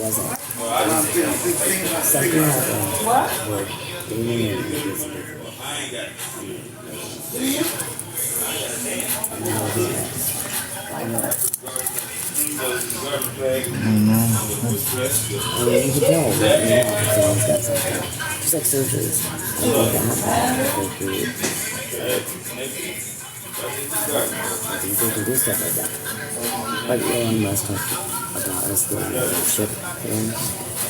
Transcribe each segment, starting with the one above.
wasn't. Something happened. What? They knew it was before. I know. I mean, you can tell that someone's got something. Just like surgeries. I think that happens. I think they can do stuff like that. Like Elon Musk talked about us doing the chip thing.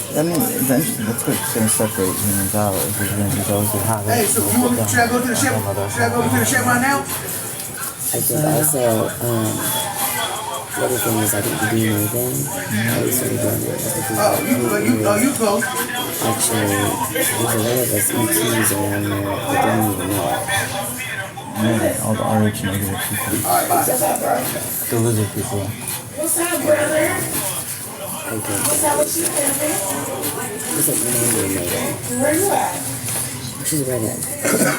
I mean, eventually, that's what's going to separate humans out. If we're going to be able to have it. Hey, so should I go to the ship? Should I go to the ship right now? I think also, the other thing is, I think the DNA thing, at least when you're doing it, You close. actually, there's a lot of us ETs around there that don't even know it. Yeah, all the RH negative people. The lizard people. I think it's like Mandy Megan. She's a redhead.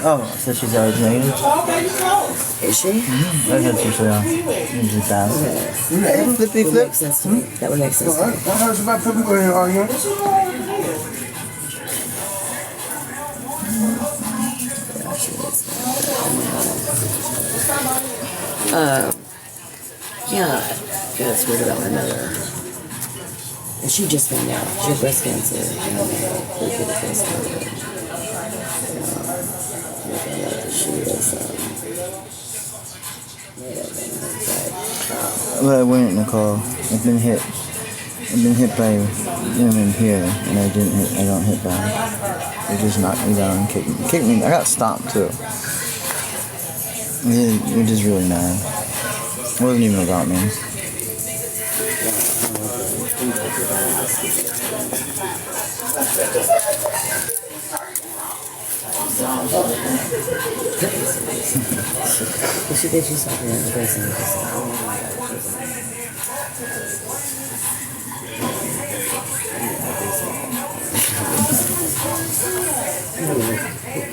Oh, so she's RH negative? Is she? Mm-hmm. Redhead's usually usually fast. Okay. Flippy That would flip. make sense to me. That would make sense to me. I heard somebody put people in here arguing. Yeah, it's weird about my mother. And she just found out. She had breast cancer. They found out that she was Well, I went, Nicole. I've been hit. I've been hit by women here, and I don't hit back. They just knocked me down and kicked me. I got stomped too. They're just really mad. It wasn't even about me. She did. She saw me in the basement.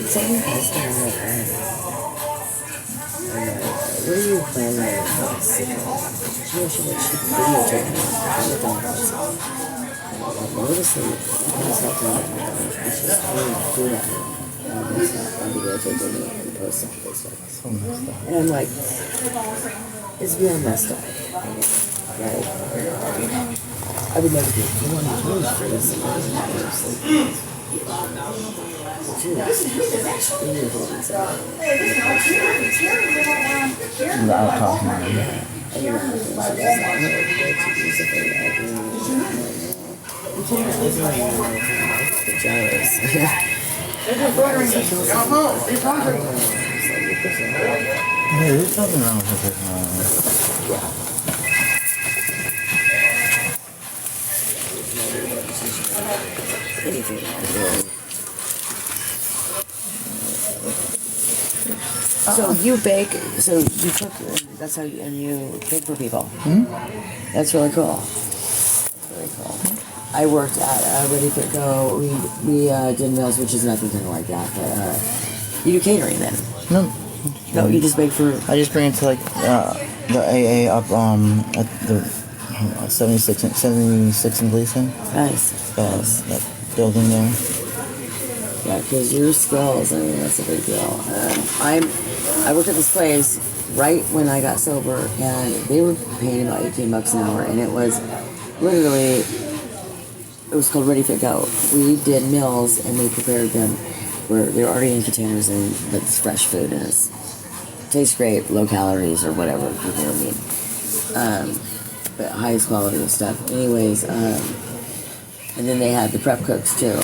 Something has to happen. What are you planning on this? She videotaped me. Noticing, I'm stop doing that now. It's just really cool at me. I'm videotaping me and posting on Facebook. So messed up. And I'm like, it's beyond messed up. Right? I would never do it. I want to change for this. Loud talking. Hey, there's nothing wrong with her personality. So you bake, so you cook, that's how you, and you bake for people. Hmm? That's really cool. That's really cool. I worked at Ready Fit Go. We did meals, which is nothing kind of like that, but you do catering then? No, you just bake for... I just bring it to like the AA up at the 76 and Gleason. Nice. That building there. Yeah, because your skills, I mean, that's a big deal. I worked at this place right when I got sober, and they were paying about $18 an hour, and it was literally, it was called Ready Fit Go. We did meals, and we prepared them where they were already in containers, and it's fresh food, and it tastes great, low calories or whatever, you know what I mean. But highest quality of stuff. Anyways, and then they had the prep cooks too.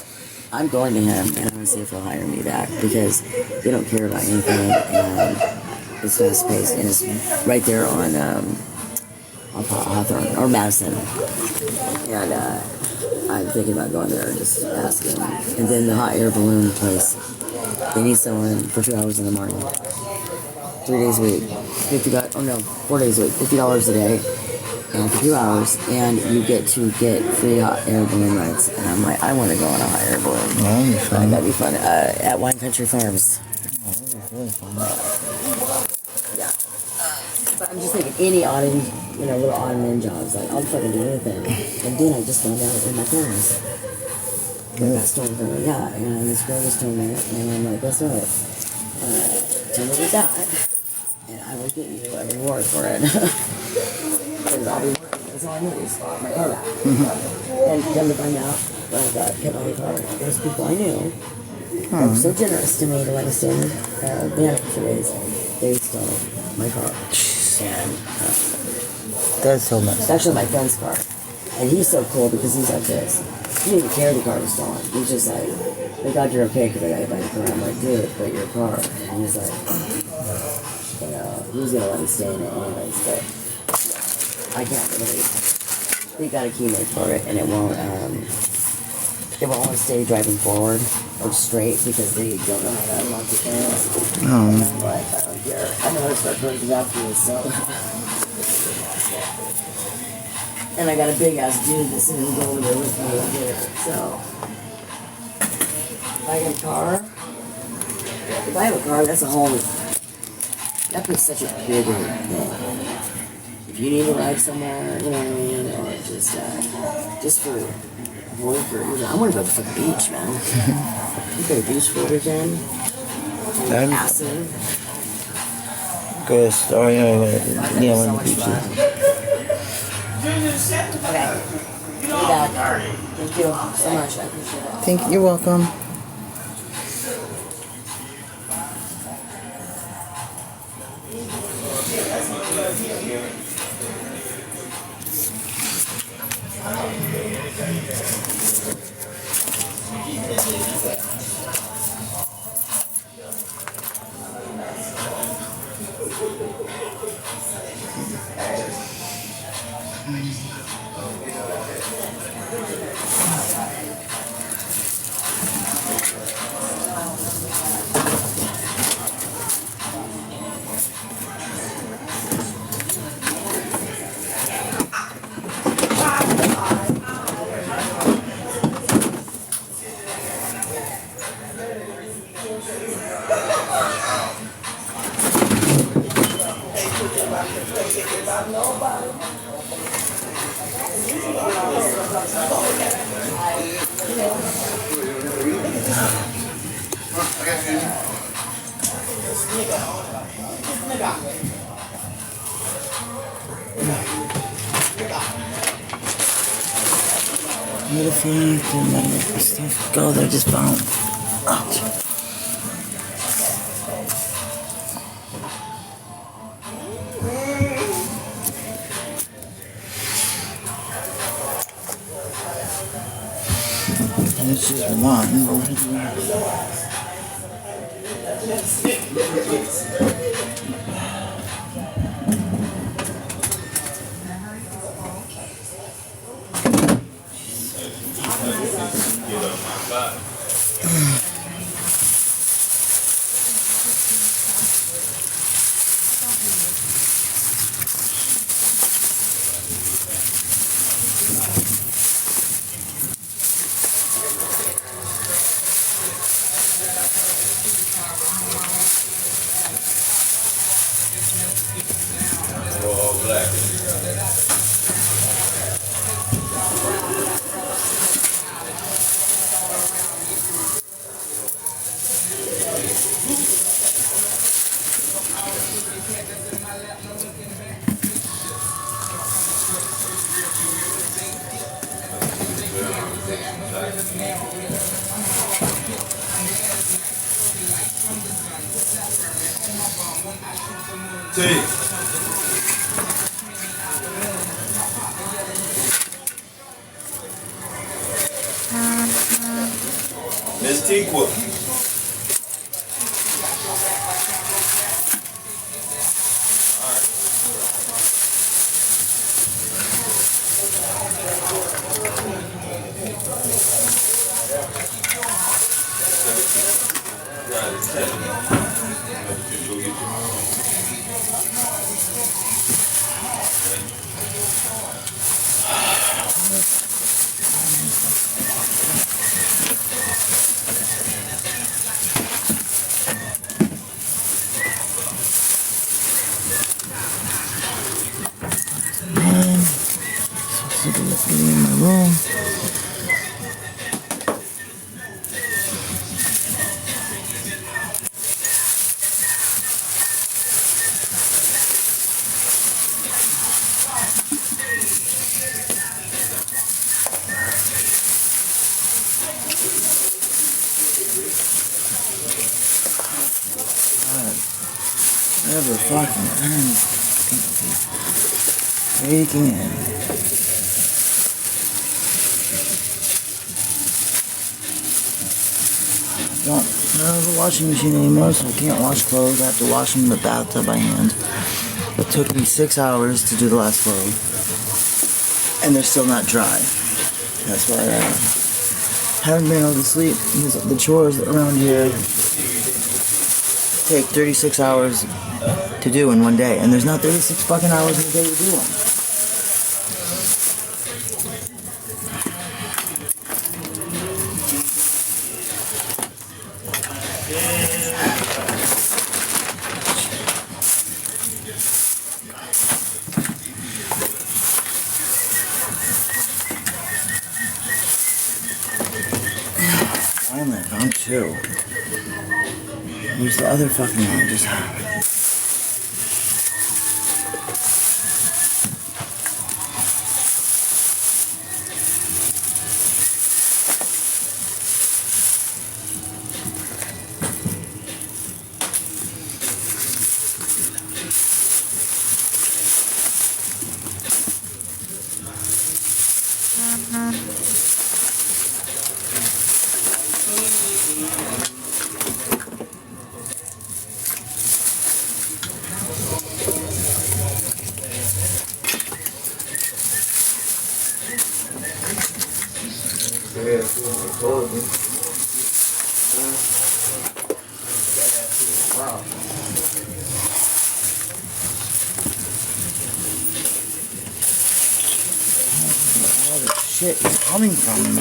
I'm going to him, and I'm going to see if he'll hire me back, because they don't care about anything, and it's fast paced, and it's right there on Hawthorne, or Madison. And I'm thinking about going there and just asking. And then the hot air balloon place, they need someone for 2 hours in the morning. 3 days a week. $50, oh no, 4 days a week, $50 a day. And for 2 hours, and you get to get free hot air balloon rides. And I'm like, I want to go on a hot air balloon. Oh, that'd be fun. That'd be fun. At Wine Country Farms. Oh, that'd be really fun. Yeah. But I'm just thinking any odd, little odd and end jobs. Like, I'll fucking do anything. And then I just found out in my parents. That stolen from me, yeah. And this girl just told me it. And I'm like, guess what? Tell me with that. And I will get you a reward for it. Because I'll be working. That's all I know is my head out. And come to find out, when I got hit by the car, those people I knew that were so generous to me to let us stay in the van for 2 days. They stole my car. And That's so nice. it's actually my friend's car. And he's so cool because he's like this. He didn't even care the car was stolen. He's just like, thank God you're okay because I got hit by your car. I'm like, dude, but your car. And he's like, he was going to let me stay in it anyways, but I can't really. They got a key made for it and it won't only stay driving forward or straight because they don't know how to unlock the thing. And I'm like, I don't care. I know how to start closing after this, so. And I got a big ass dude that's going to go over there with me and get it. So, if I get a car, if I have a car, that's a whole, that puts such a bigger thing. If you need to ride somewhere, you know what I mean, or just for work or, I want to go to the fucking beach, man. You go to the beach for a weekend, acid. Good story. Yeah, when So the much beach fun. is. Okay. Be back. Thank you so much. I appreciate it. You're welcome. What if you can let stuff go? They're just bound. Ouch. This is one over there. Miss Teakwood. Never fucking breaking in. Don't have a washing machine anymore, so I can't wash clothes. I have to wash them in the bathtub by hand. It took me 6 hours to do the last load, and they're still not dry. That's why I haven't been able to sleep, because the chores around here take 36 hours to do in one day, and there's not 36 fucking hours in a day to do them. Finally, I found two. Where's the other fucking one? Just wow. All the shit is coming from him.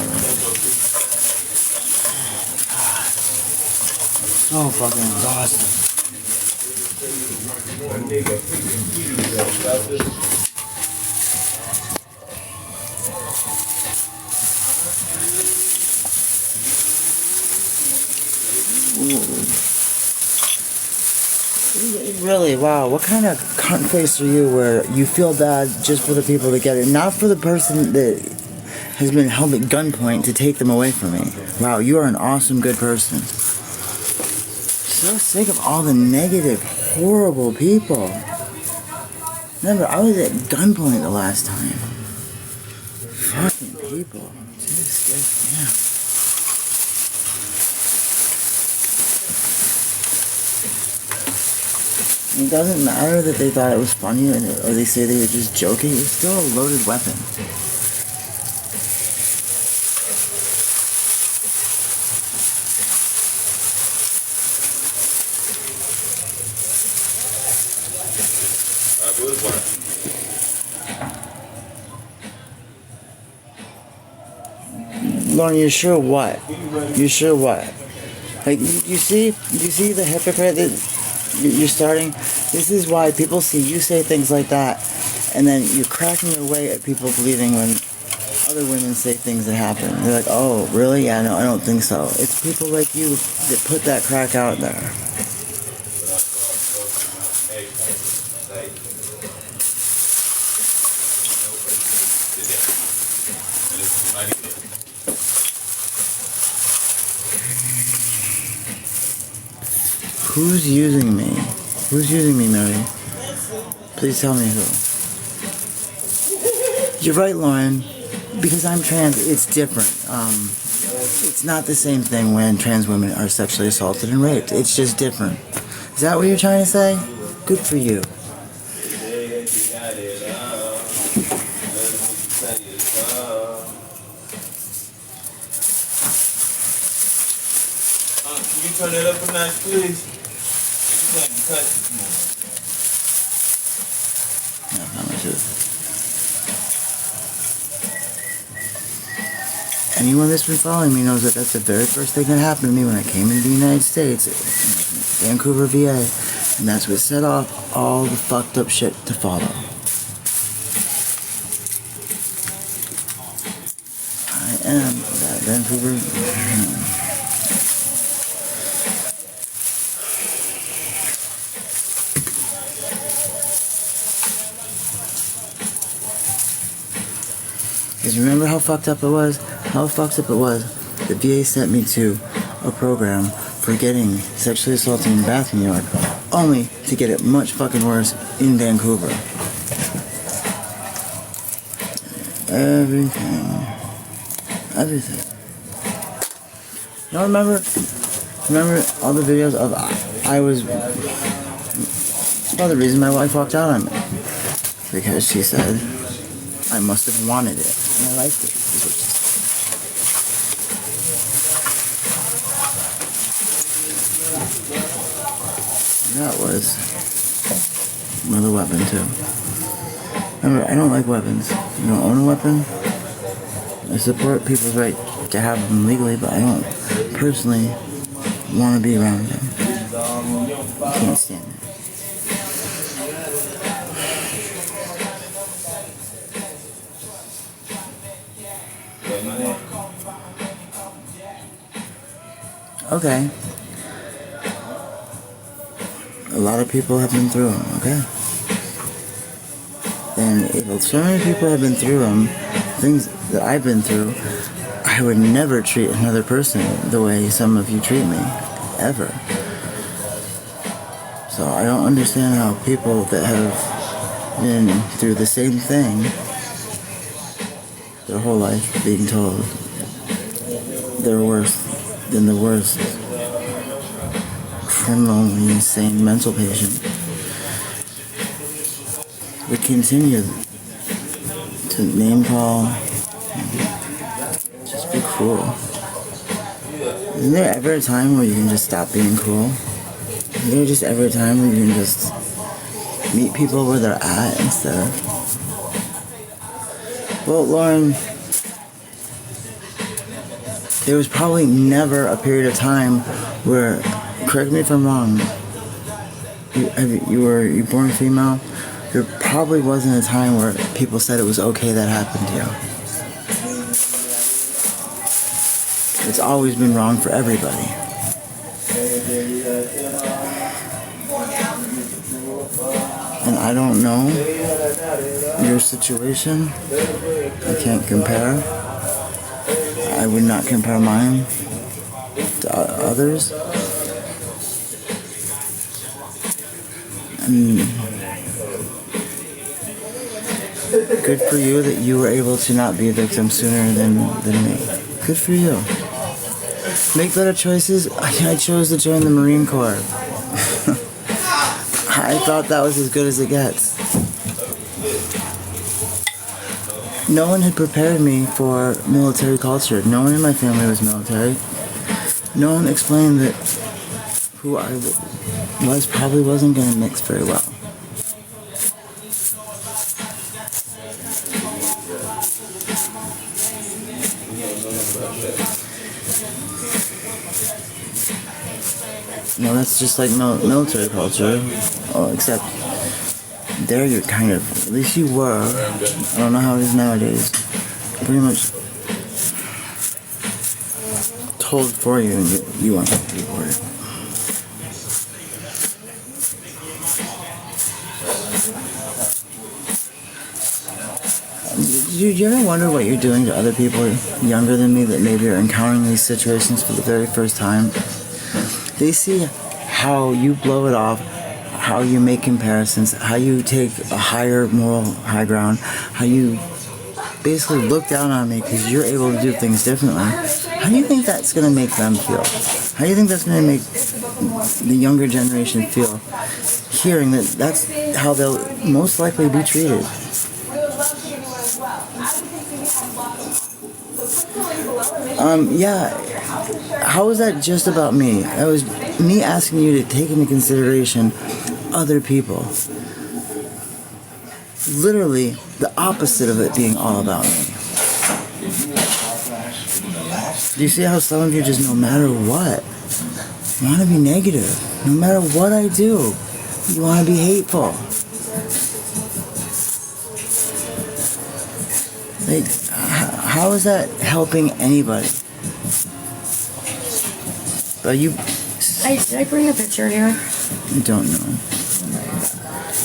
So fucking exhausting. Really, wow, what kind of cunt face are you where you feel bad just for the people that get it, not for the person that has been held at gunpoint to take them away from me? Wow, you are an awesome, good person. So sick of all the negative, horrible people. Remember, I was at gunpoint the last time. Fucking people. Just, yeah. It doesn't matter that they thought it was funny or they say they were just joking. It's still a loaded weapon. Lauren, you're sure what? You're sure what? Like, you see the hypocrite that you're starting? This is why people see you say things like that, and then you're cracking your way at people believing when other women say things that happen. They're like, oh, really? Yeah, no, I don't think so. It's people like you that put that crack out there. Who's using me? Who's using me, Mary? Please tell me who. You're right, Lauren. Because I'm trans, it's different. It's not the same thing when trans women are sexually assaulted and raped. It's just different. Is that what you're trying to say? Good for you. Can you turn it up a notch, please? No, how much is it? Anyone that's been following me knows that that's the very first thing that happened to me when I came into the United States, Vancouver, VA, and that's what set off all the fucked up shit to follow. I am that Vancouver. Because remember how fucked up it was? How fucked up it was? The VA sent me to a program for getting sexually assaulted in Bath, New York. only to get it much fucking worse in Vancouver. Everything. You know, remember all the videos of I was. Well, the reason my wife walked out on me, because she said I must have wanted it and I liked it. Is what she said. That was another weapon too. Remember, I don't like weapons. You don't own a weapon. I support people's right to have them legally, but I don't personally want to be around them. I can't stand it. Okay. A lot of people have been through them, okay? And if so many people have been through them, things that I've been through, I would never treat another person the way some of you treat me. Ever. So I don't understand how people that have been through the same thing their whole life being told they're worse than the worst criminal, insane mental patient would continue to name call, just be cruel. Isn't there ever a time where you can just stop being cruel? Is there just ever a time where you can just meet people where they're at instead of... Well, Lauren, there was probably never a period of time where, correct me if I'm wrong, you were born female? There probably wasn't a time where people said it was okay that happened to you. It's always been wrong for everybody. And I don't know your situation. I can't compare. I would not compare mine to others. And good for you that you were able to not be a victim sooner than me. Good for you. Make better choices. I chose to join the Marine Corps. I thought that was as good as it gets. No one had prepared me for military culture. No one in my family was military. No one explained that who I was probably wasn't going to mix very well. No, that's just like military culture. Oh, except there you're kind of, at least you were, I don't know how it is nowadays, pretty much told for you and you want to be for it. Do you ever wonder what you're doing to other people younger than me that maybe are encountering these situations for the very first time? They see how you blow it off, how you make comparisons, how you take a higher moral high ground, how you basically look down on me because you're able to do things differently. How do you think that's going to make them feel? How do you think that's going to make the younger generation feel, hearing that that's how they'll most likely be treated? Yeah, how is that just about me? That was me asking you to take into consideration other people. Literally the opposite of it being all about me. Do you see how some of you just, no matter what, want to be negative? No matter what I do, you want to be hateful. Like, how is that helping anybody? But you... Did I bring a picture here? I don't know.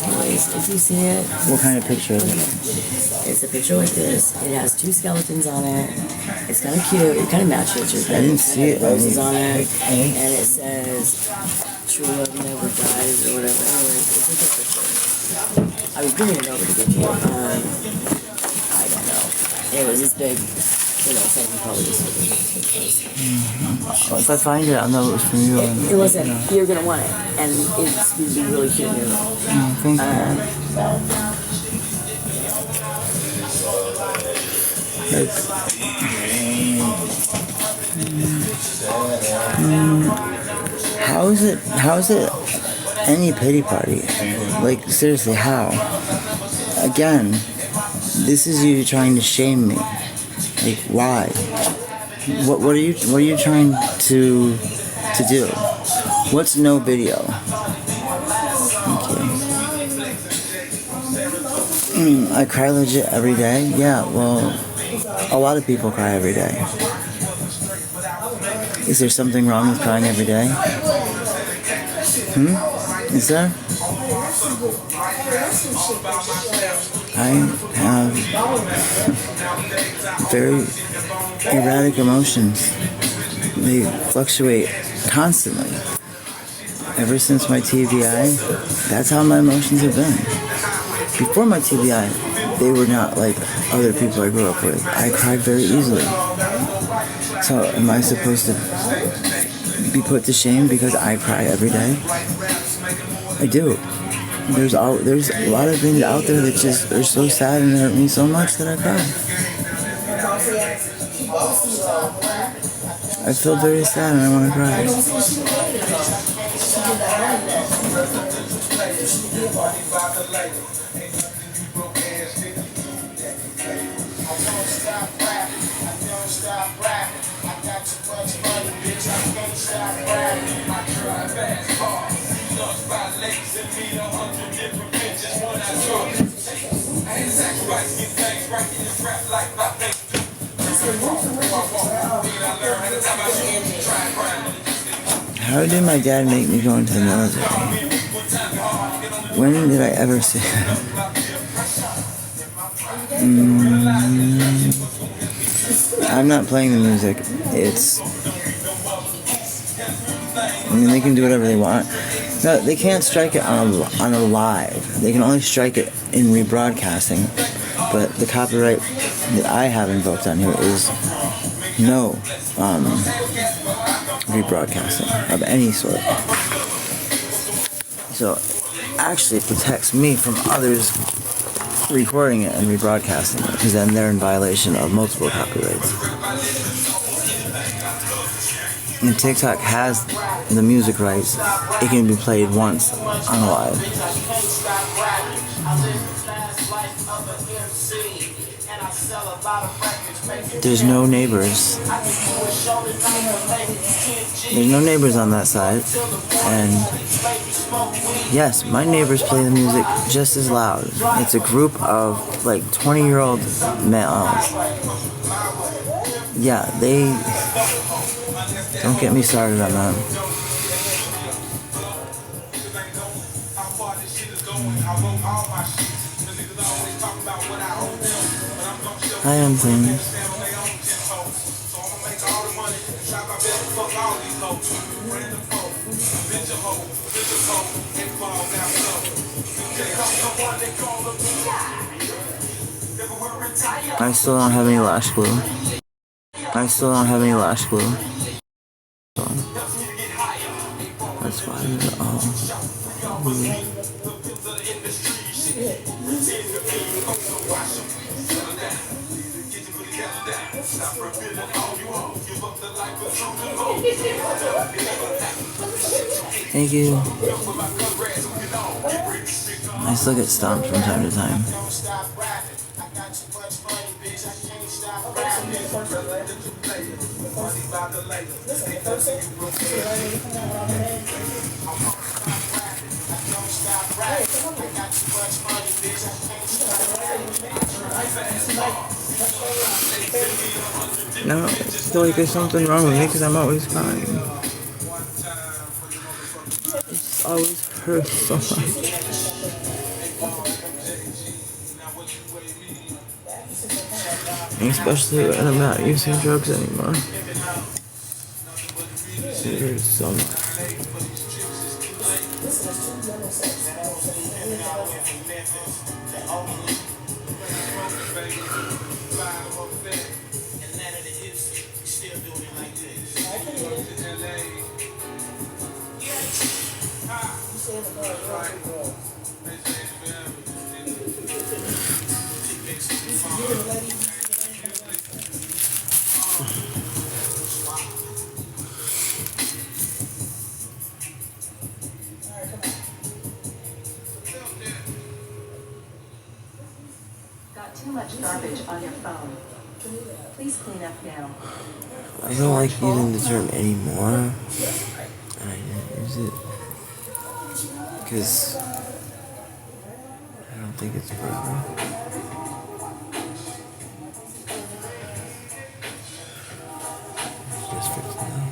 Anyways, if you see it... What kind of picture is it? It's a picture like this. It has two skeletons on it. It's kind of cute. It kind of matches your bed. I didn't see it. Roses on it. And it says, true love never dies or whatever. Anyway, it's a picture. I was bringing it over to get you. I don't know. Anyways, it's big. You know, so you probably just. If I find it, I'll know it was from you. It wasn't. You're gonna want it, and it's gonna be really cute. Thank you. How is it any pity party? Like, seriously, how? Again, this is you trying to shame me. Like, why? What are you trying to do? What's no video? Thank you. I cry legit every day? Yeah, well, a lot of people cry every day. Is there something wrong with crying every day? Is there? I have very erratic emotions. They fluctuate constantly. Ever since my TBI, that's how my emotions have been. Before my TBI, they were not like other people I grew up with. I cried very easily. So am I supposed to be put to shame because I cry every day? I do. There's a lot of things out there that just are so sad and hurt me so much that I cry. I feel very sad and I want to cry. How did my dad make me go into the military? When did I ever say that? I'm not playing the music. They can do whatever they want. No, they can't strike it on a live. They can only strike it in rebroadcasting. But the copyright that I have invoked on here is no rebroadcasting of any sort. So actually it protects me from others recording it and rebroadcasting it, because then they're in violation of multiple copyrights. And TikTok has the music rights. It can be played once on a live. There's no neighbors. There's no neighbors on that side. And yes, my neighbors play the music just as loud. It's a group of like 20-year-old males. Yeah, they... Don't get me started on that. I am things. I still don't have any lash glue. That's why they're all weird. Thank you. I still get stomped from time to time. No, I feel like there's something wrong with me because I'm always crying. It just always hurts so much. Especially when I'm not using drugs anymore. It hurts so much. Got too much garbage on your phone. Please clean up now. I don't like using the term anymore, and I didn't use it because I don't think it's proper. Just for tonight.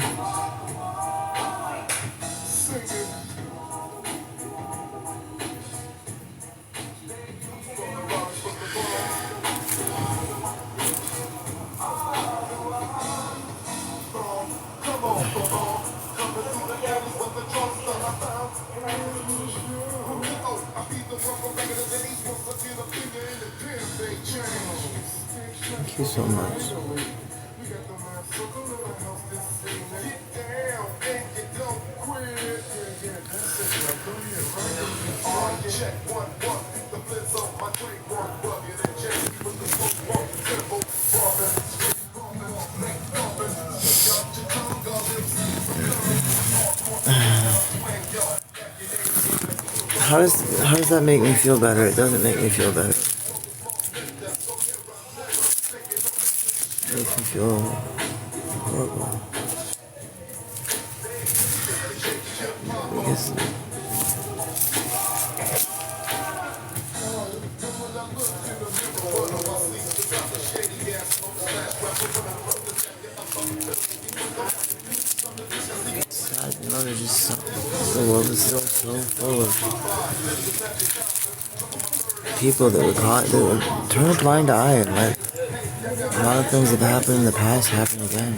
Thank you so much. How does that make me feel better? It doesn't make me feel better. It makes me feel horrible. Because sad, you know, there's just the world is still so full of people that would turn a blind eye and let a lot of things that happened in the past happen again.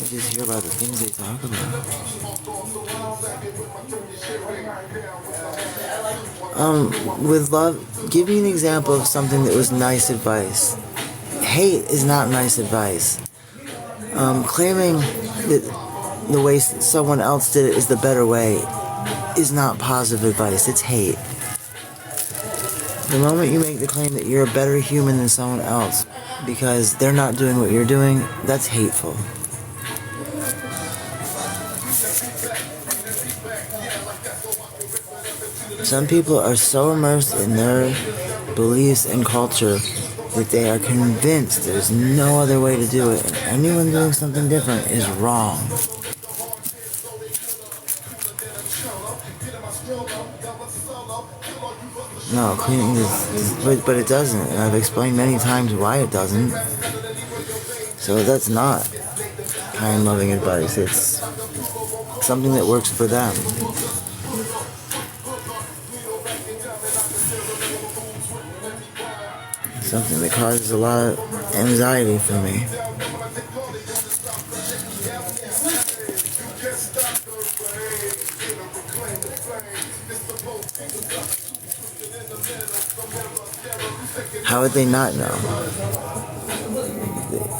You just hear about the things they talk about. With love, give me an example of something that was nice advice. Hate is not nice advice. Claiming that the way someone else did it is the better way is not positive advice, it's hate. The moment you make the claim that you're a better human than someone else because they're not doing what you're doing, that's hateful. Some people are so immersed in their beliefs and culture that they are convinced there's no other way to do it, and anyone doing something different is wrong. No, cleaning is, but it doesn't, and I've explained many times why it doesn't. So that's not kind, loving advice. It's something that works for them. Something that causes a lot of anxiety for me. How would they not know?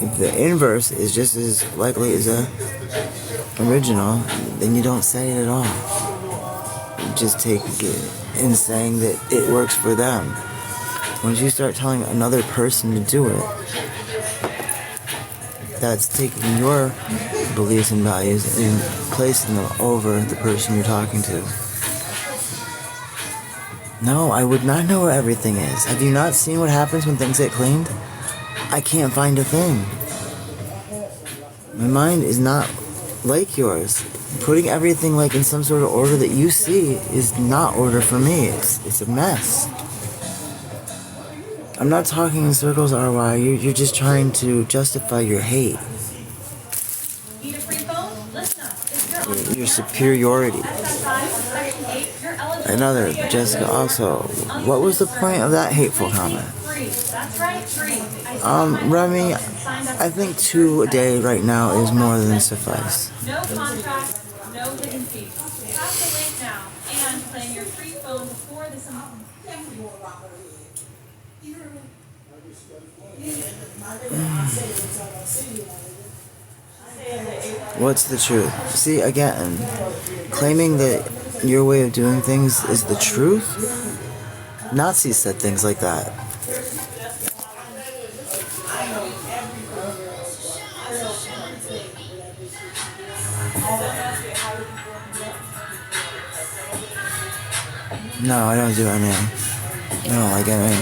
If the inverse is just as likely as the original, then you don't say it at all. You just take it in saying that it works for them. Once you start telling another person to do it, that's taking your beliefs and values and placing them over the person you're talking to. No, I would not know where everything is. Have you not seen what happens when things get cleaned? I can't find a thing. My mind is not like yours. Putting everything like in some sort of order that you see is not order for me. It's a mess. I'm not talking in circles, RY. You're just trying to justify your hate. Need a free phone? Listen up. Your superiority. Another, Jessica, also. What was the point of that hateful comment? That's right, free. Remy, I think 2 a day right now is more than suffice. No contract, no hidden fees. Tap the link now and claim your free phone before this month. What's the truth? See, again, claiming that your way of doing things is the truth. Nazis said things like that. No, I don't do any. I don't like any.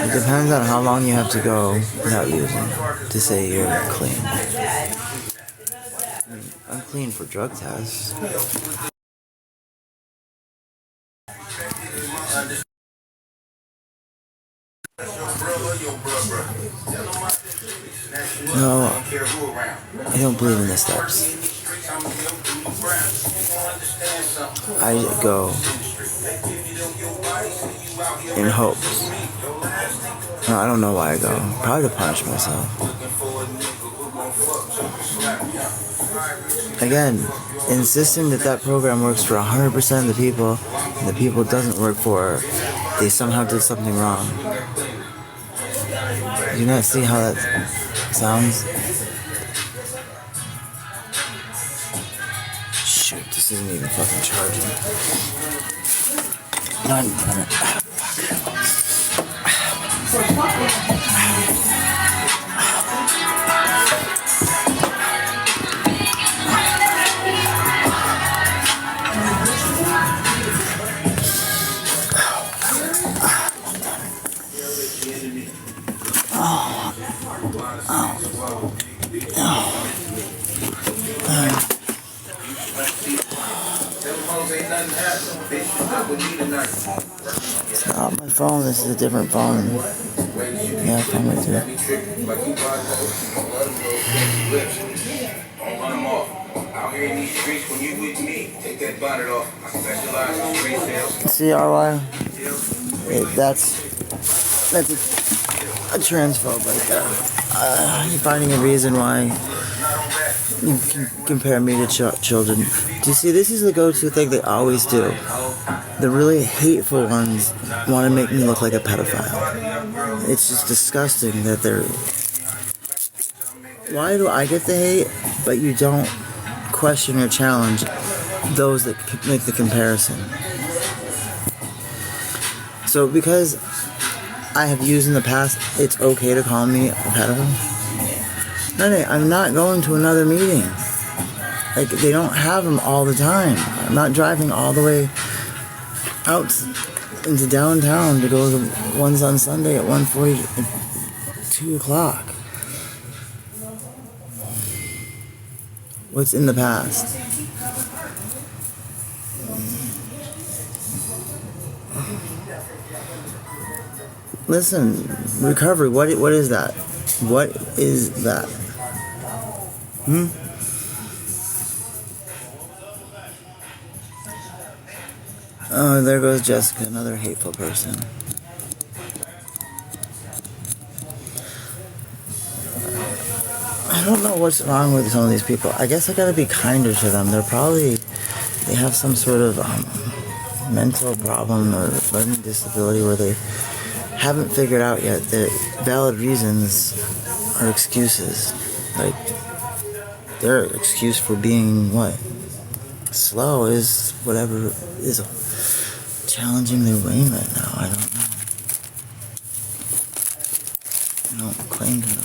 It depends on how long you have to go without using to say you're clean. I mean, I'm clean for drug tests. No, I don't believe in the steps. I go in hopes. No, I don't know why I go. Probably to punish myself. Again, insisting that that program works for 100% of the people, and the people it doesn't work for, they somehow did something wrong. Do you not see how that sounds? Shoot, this isn't even fucking charging. God damn it. It's not my phone, this is a different phone. Yeah, I found it too. See, RY? That's a transphobe right there. You're finding a reason why you can compare me to children. Do you see, this is the go-to thing they always do. The really hateful ones want to make me look like a pedophile. It's just disgusting that they're... Why do I get the hate, but you don't question or challenge those that make the comparison? So because I have used in the past, it's okay to call me a pedophile? No, I'm not going to another meeting. Like, they don't have them all the time. I'm not driving all the way out into downtown to go to the ones on Sunday at 1:40, 2 o'clock. What's in the past? Listen, recovery, what is that? What is that? Oh, there goes Jessica, another hateful person. I don't know what's wrong with some of these people. I guess I gotta be kinder to them. They have some sort of mental problem or learning disability where they haven't figured out yet that valid reasons are excuses. Like, their excuse for being what? Slow is whatever is challenging their brain right now. I don't know. I don't claim to know.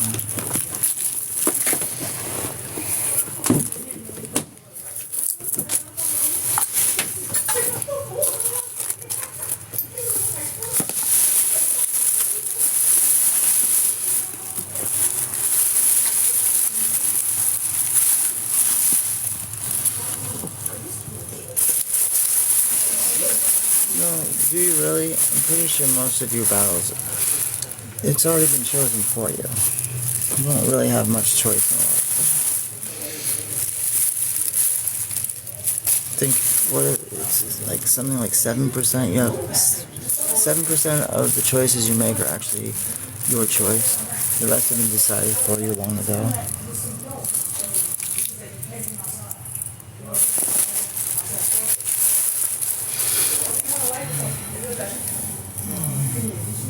No, do you really? I'm pretty sure most of your battles, it's already been chosen for you. You don't really have much choice in life. I think it's like something like 7%. You have 7% of the choices you make are actually your choice. The rest have been decided for you long ago.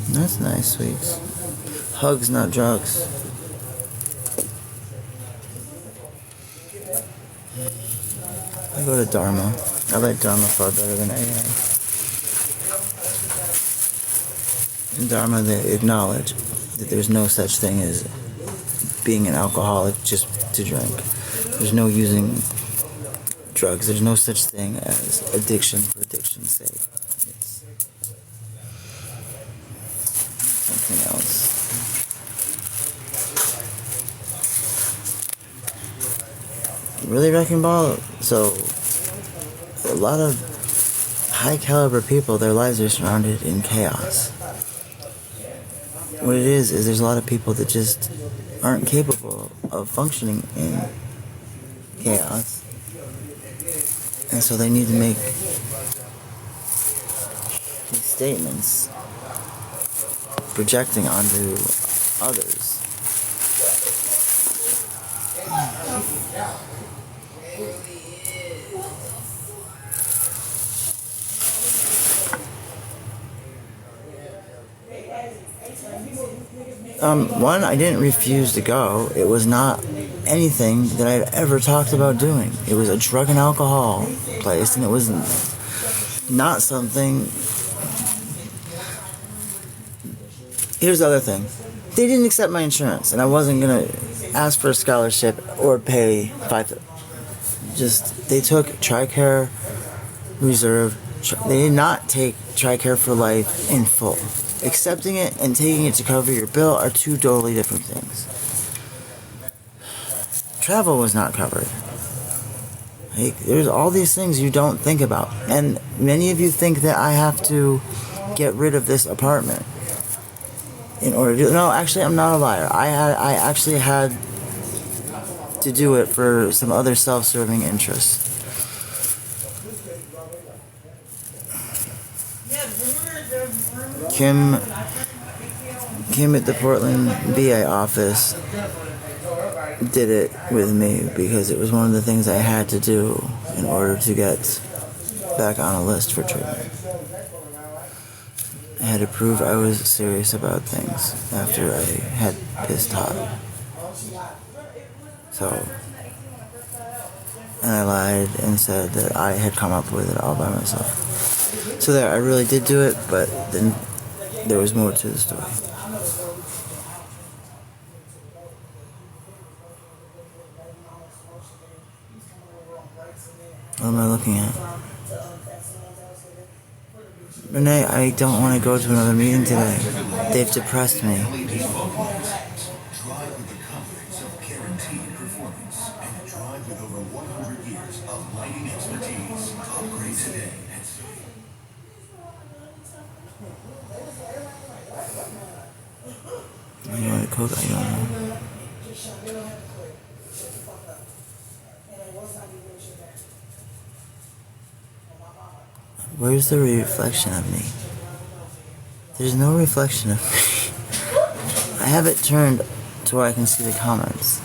That's nice, sweets. Hugs, not drugs. go to Dharma. I like Dharma far better than AA. In Dharma, they acknowledge that there's no such thing as being an alcoholic just to drink. There's no using drugs. There's no such thing as addiction for addiction's sake. It's something else. Really, Wrecking Ball? So, a lot of high caliber people, their lives are surrounded in chaos. What it is there's a lot of people that just aren't capable of functioning in chaos. And so they need to make these statements projecting onto others. One, I didn't refuse to go. It was not anything that I had ever talked about doing. It was a drug and alcohol place, and it was not something. Here's the other thing. They didn't accept my insurance, and I wasn't going to ask for a scholarship or pay they took TRICARE Reserve. They did not take TRICARE for Life in full. Accepting it and taking it to cover your bill are two totally different things. Travel was not covered. There's all these things you don't think about. And many of you think that I have to get rid of this apartment in order to... No, actually, I'm not a liar. I actually had to do it for some other self-serving interests. Kim at the Portland VA office did it with me because it was one of the things I had to do in order to get back on a list for treatment. I had to prove I was serious about things after I had pissed hot. And I lied and said that I had come up with it all by myself. So there, I really did do it, but then there was more to the story. What am I looking at? Renee, I don't want to go to another meeting today. They've depressed me. Drive with the confidence of guaranteed performance and drive with over 100 years of lighting expertise. Upgrade today at City. You want to cook? I don't know. Where's the reflection of me? There's no reflection of me. I have it turned to where I can see the comments,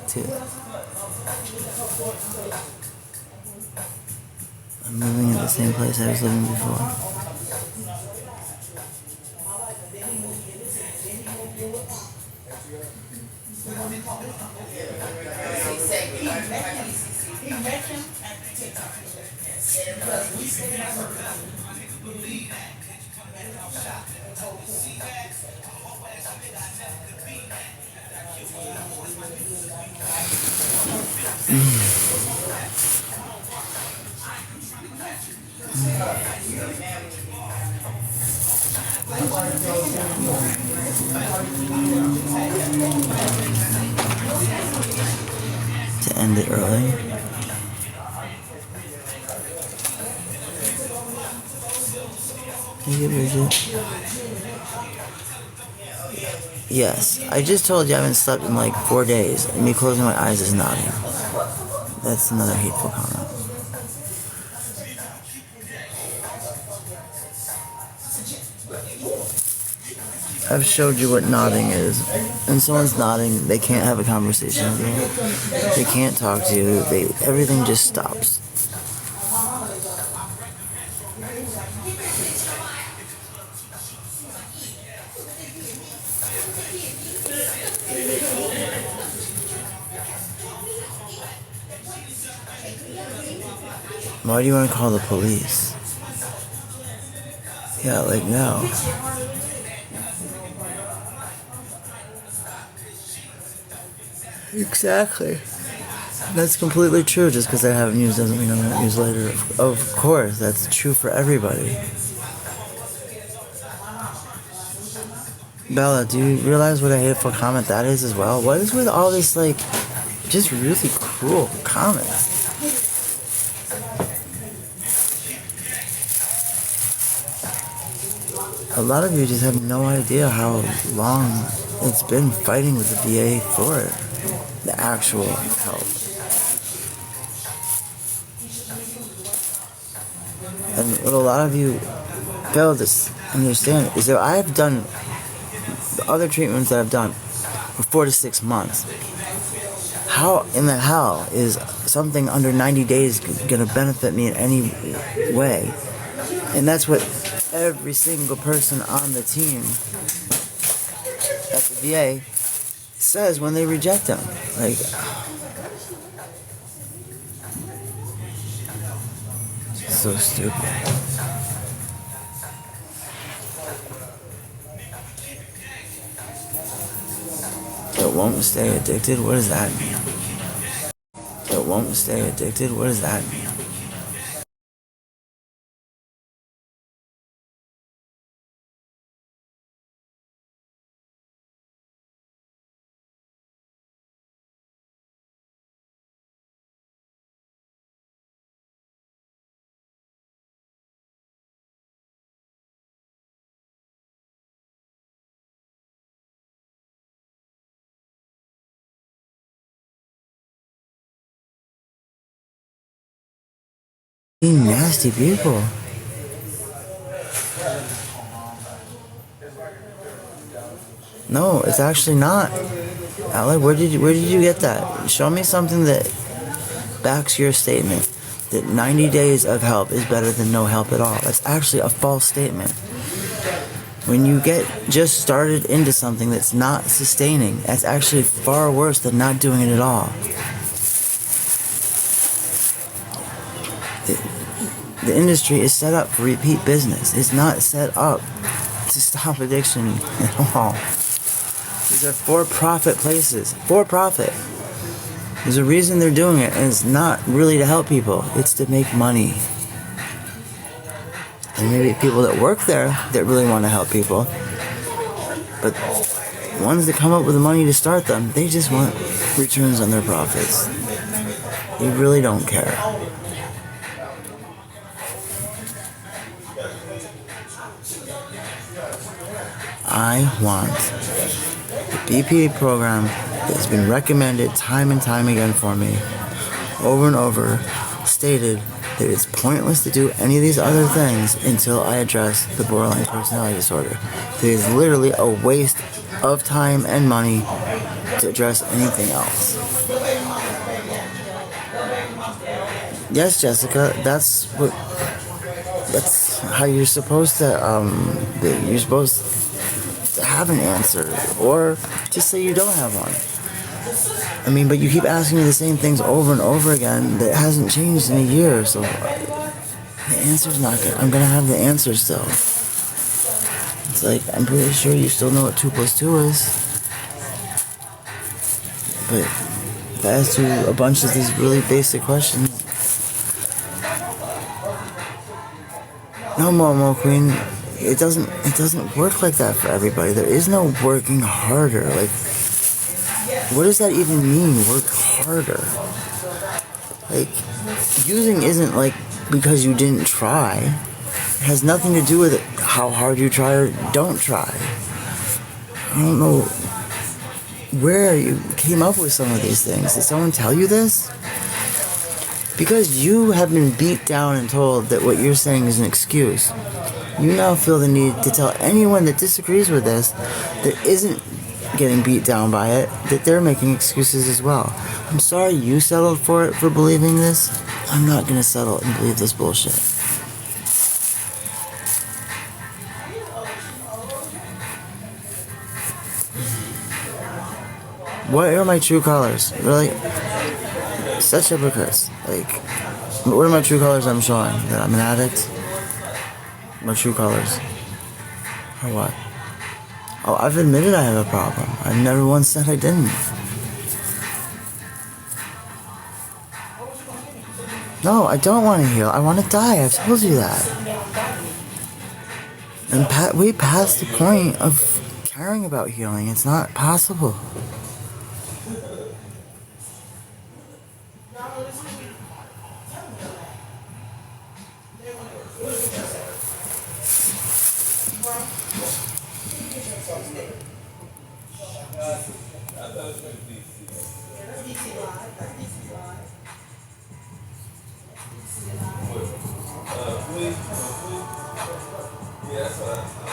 too. I'm moving in the same place I was living before. To end it early. Thank you, Bridget. Yes, I just told you I haven't slept in like 4 days, and me closing my eyes is nodding. That's another hateful comment. I've showed you what nodding is. When someone's nodding, they can't have a conversation with you. They can't talk to you. Everything just stops. Why do you want to call the police? Yeah, like no. Exactly. That's completely true. Just because I haven't used doesn't mean I won't use later. Of course, that's true for everybody. Bella, do you realize what a hateful comment that is as well? What is with all this, like, just really cruel comments? A lot of you just have no idea how long it's been fighting with the VA for it. The actual help. And what a lot of you fail to understand is that I've done the other treatments that I've done for 4 to 6 months. How in the hell is something under 90 days going to benefit me in any way? And that's what every single person on the team at the VA says when they reject them. Like, so stupid. It won't stay addicted? What does that mean? It won't stay addicted? What does that mean? Being nasty people. No, it's actually not. Alec, where did you get that? Show me something that backs your statement that 90 days of help is better than no help at all. That's actually a false statement. When you get just started into something that's not sustaining, that's actually far worse than not doing it at all. The industry is set up for repeat business. It's not set up to stop addiction at all. These are for-profit places. For-profit. There's a reason they're doing it, and it's not really to help people. It's to make money. And maybe people that work there that really want to help people. But ones that come up with the money to start them, they just want returns on their profits. They really don't care. I want the BPA program that has been recommended time and time again for me, over and over, stated that it's pointless to do any of these other things until I address the borderline personality disorder. That it is literally a waste of time and money to address anything else. Yes, Jessica, that's how you're supposed to, you're supposed to have an answer, or just say you don't have one. I mean, but you keep asking me the same things over and over again that hasn't changed in a year, so the answer's not good. I'm gonna have the answer still. It's like, I'm pretty sure you still know what 2 + 2 is. But if I asked you a bunch of these really basic questions, no, Momo Queen, it doesn't work like that for everybody. There is no working harder. Like, what does that even mean, work harder? Like, using isn't like because you didn't try. It has nothing to do with it, how hard you try or don't try. I don't know where you came up with some of these things. Did someone tell you this? Because you have been beat down and told that what you're saying is an excuse, you now feel the need to tell anyone that disagrees with this, that isn't getting beat down by it, that they're making excuses as well. I'm sorry you settled for it for believing this. I'm not gonna settle and believe this bullshit. What are my true colors? Really? Such hypocrites. Like, what are my true colors I'm showing? That I'm an addict? My true colors. Or what? Oh, I've admitted I have a problem. I've never once said I didn't. No, I don't want to heal. I want to die. I've told you that. And we passed the point of caring about healing. It's not possible. Please. Yeah, that's what